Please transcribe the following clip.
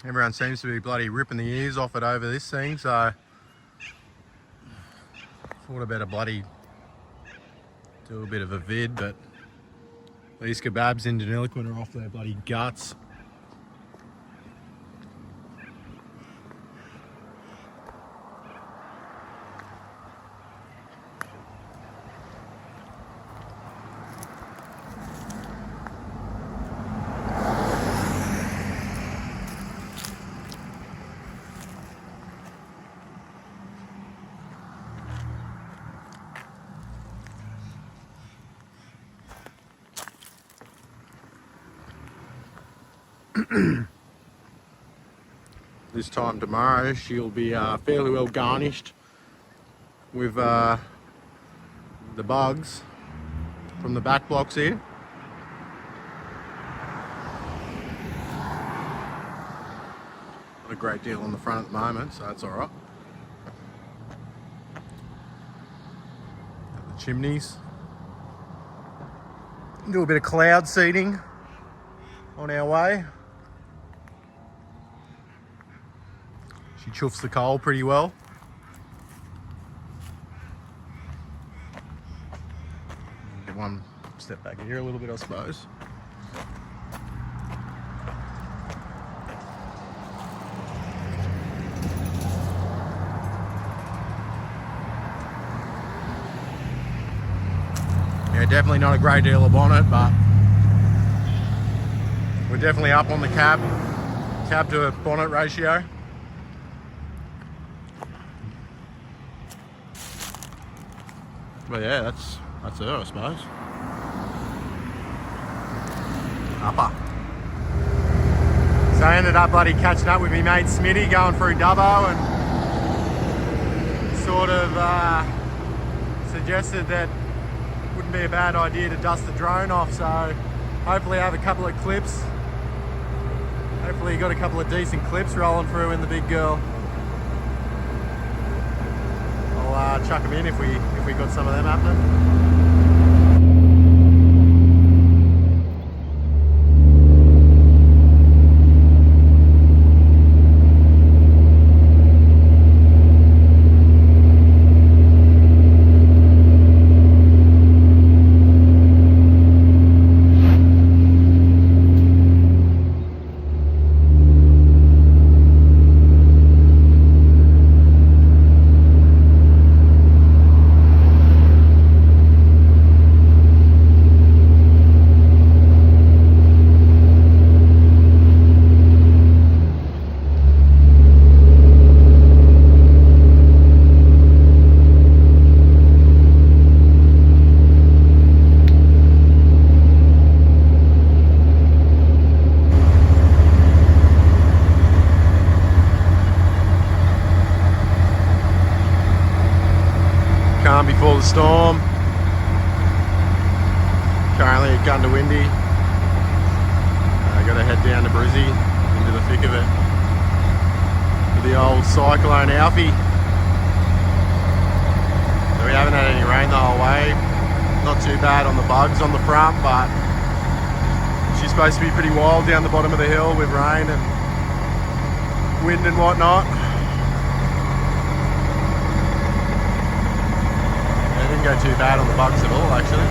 Everyone seems to be bloody ripping the ears off it over this thing, so thought I better bloody do a bit of a vid, but these kebabs in Deniliquin are off their bloody guts. This time tomorrow she'll be fairly well garnished with the bugs from the back blocks here. Not a great deal on the front at the moment, so that's alright. The chimneys. Do a bit of cloud seeding on our way. She chuffs the coal pretty well. Get one step back here a little bit, I suppose. Yeah, definitely not a great deal of bonnet, but we're definitely up on the cab to bonnet ratio. But yeah, that's her, I suppose. Upper. So I ended up bloody catching up with me mate Smitty going through Dubbo and sort of suggested that it wouldn't be a bad idea to dust the drone off, so hopefully I have a couple of clips. Hopefully you got a couple of decent clips rolling through in the big girl. I'll chuck them in if we got some of them happening. Before the storm. Currently at Gunda Windy. I got to head down to Brizzy into the thick of it with the old Cyclone Alfred. So we haven't had any rain the whole way. Not too bad on the bugs on the front, but she's supposed to be pretty wild down the bottom of the hill with rain and wind and whatnot. Didn't go too bad on the bugs at all, actually.